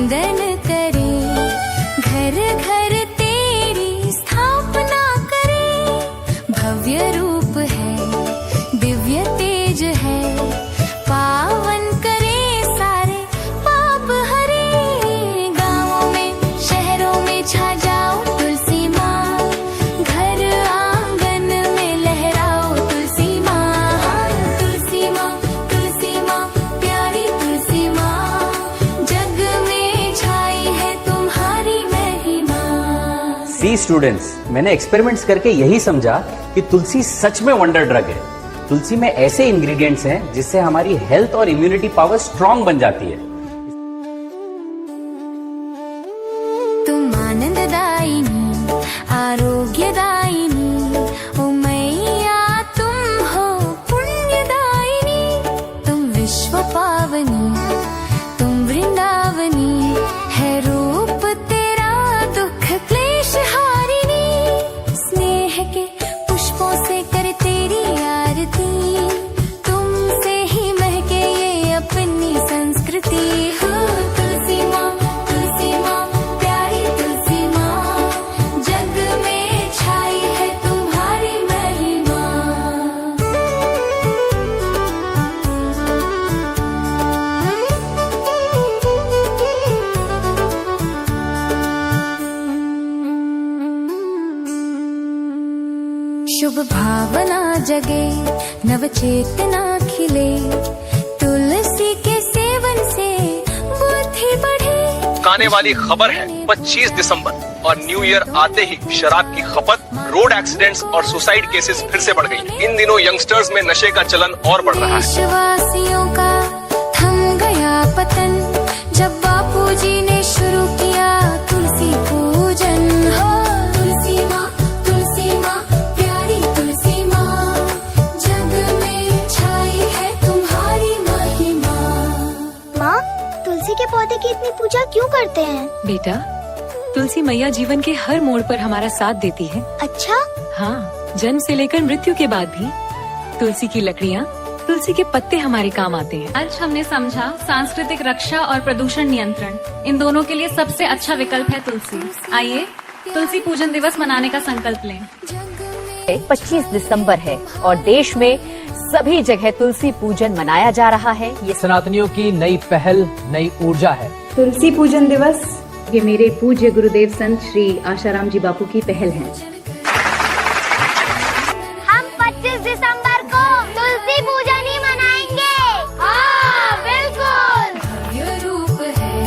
वंदन करे, घर घर तेरी स्थापना करे। भव्य रूप है, दिव्य तेज है, पावन करे सारे पाप हरे। गाँवों में शहरों में छा जाओ तुलसी माँ, घर आंगन में लहराओ तुलसी माँ। तुलसी माँ, तुलसी माँ, प्यारी तुलसी माँ, जग में छाई है तुम्हारी महिमा। सी स्टूडेंट्स, मैंने एक्सपेरिमेंट्स करके यही समझा कि तुलसी सच में वंडर ड्रग है। तुलसी में ऐसे इंग्रेडिएंट्स हैं जिससे हमारी हेल्थ और इम्यूनिटी पावर स्ट्रांग बन जाती है। तुम आनंददायिनी, आरोग्यदायिनी, ओ मैया तुम हो पुण्यदायिनी। तुम विश्व पावनी, तुम वृंदावनी, है रूप तेरा दुख क्लेश हारिनी। स्नेह के पुष्पों से कर तेरी आरती, तुमसे ही महके ये अपनी संस्कृति। हो तुलसी माँ, तुलसी माँ, प्यारी तुलसी माँ, जग में छाई है तुम्हारी महिमा। शुभ भावना जगे, नव चेतना खिले, तुलसी के सेवन से बुद्धि बढ़े। आने वाली खबर है 25 दिसंबर और न्यू ईयर आते ही शराब की खपत, रोड एक्सीडेंट्स और सुसाइड केसेस फिर से बढ़ गई। इन दिनों यंगस्टर्स में नशे का चलन और बढ़ रहा है। देशवासियों का थम गया पतन, जब बापूजी ने शुरू किया तुलसी पूजन। हो तुलसी माँ, तुलसी माँ, प्यारी तुलसी माँ, जग में छाई है तुम्हारी महिमा। माँ, तुलसी के पौधे की इतनी पूजा क्यों करते हैं? बेटा, तुलसी मैया जीवन के हर मोड़ पर हमारा साथ देती है। अच्छा, हाँ, जन्म से लेकर मृत्यु के बाद भी तुलसी की लकड़ियाँ, तुलसी के पत्ते हमारे काम आते हैं। आज हमने समझा सांस्कृतिक रक्षा और प्रदूषण नियंत्रण, इन दोनों के लिए सबसे अच्छा विकल्प है तुलसी। आइए तुलसी पूजन दिवस मनाने का संकल्प लें। 25 दिसंबर है और देश में सभी जगह तुलसी पूजन मनाया जा रहा है। ये सनातनियों की नई पहल, नई ऊर्जा है। तुलसी पूजन दिवस ये मेरे पूज्य गुरुदेव संत श्री आशाराम जी बापू की पहल है। हम 25 दिसंबर को तुलसी पूजन ही मनाएंगे। हाँ, बिल्कुल। भव्य रूप है,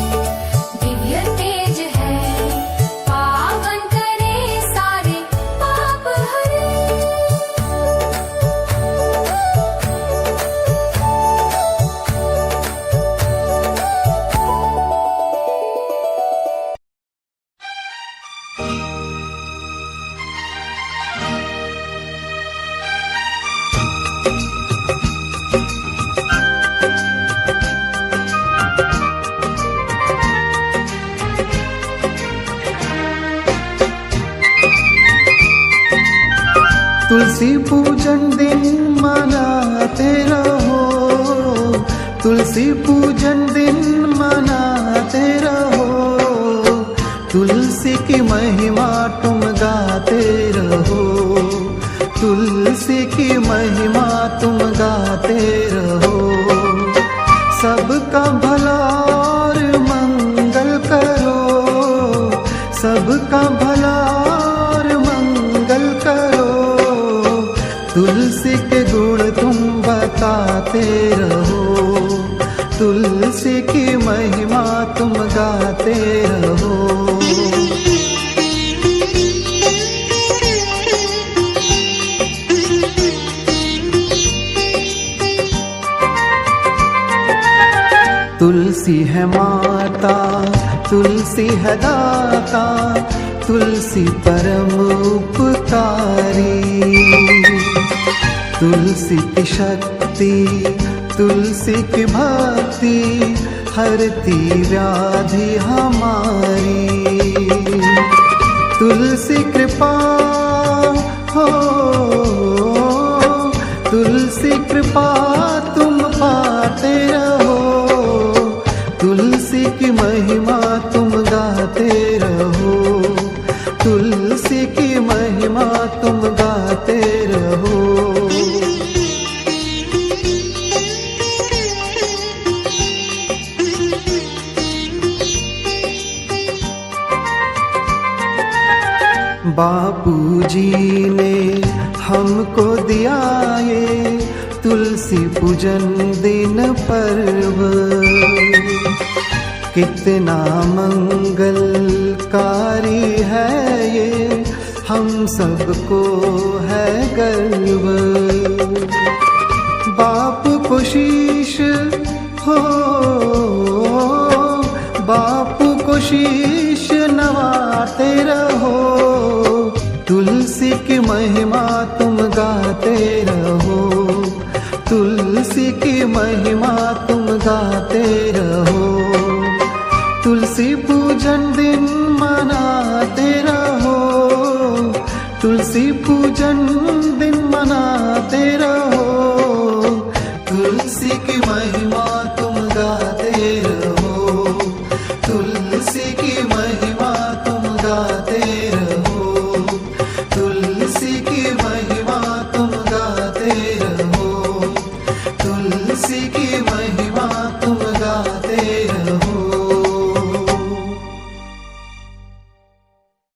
दिव्य तेज है, पावन करे सारे पाप हरे। तुलसी पूजन दिन मनाते रहो, तुलसी पूजन दिन मनाते रहो। तुलसी की महिमा तुम गाते रहो, तुलसी की महिमा तुम गाते रहो। सबका भला और मंगल करो, सबका भला और मंगल करो। तुलसी के गुण तुम बताते रहो, तुलसी की महिमा तुम गाते रहो। तुलसी है माता, तुलसी है दाता, तुलसी परम उपकारी। तुलसी की शक्ति, तुलसी की भक्ति, हरती व्याधि हमारी। तुलसी कृपा हो, तुलसी कृपा तुम पाते रहो। तुलसी की महिमा जी ने हमको दिया ये तुलसी पूजन दिन पर्व। कितना मंगलकारी है ये, हम सबको है गर्व। बापू को शीश हो, बापू को शीश नवाते रहो, तुलसी की महिमा तुम गाते रहो, तुलसी की महिमा तुम गाते रहो। तुलसी पूजन दिन मनाते रहो, तुलसी पूजन दिन मनाते रहो, तुलसी की महिमा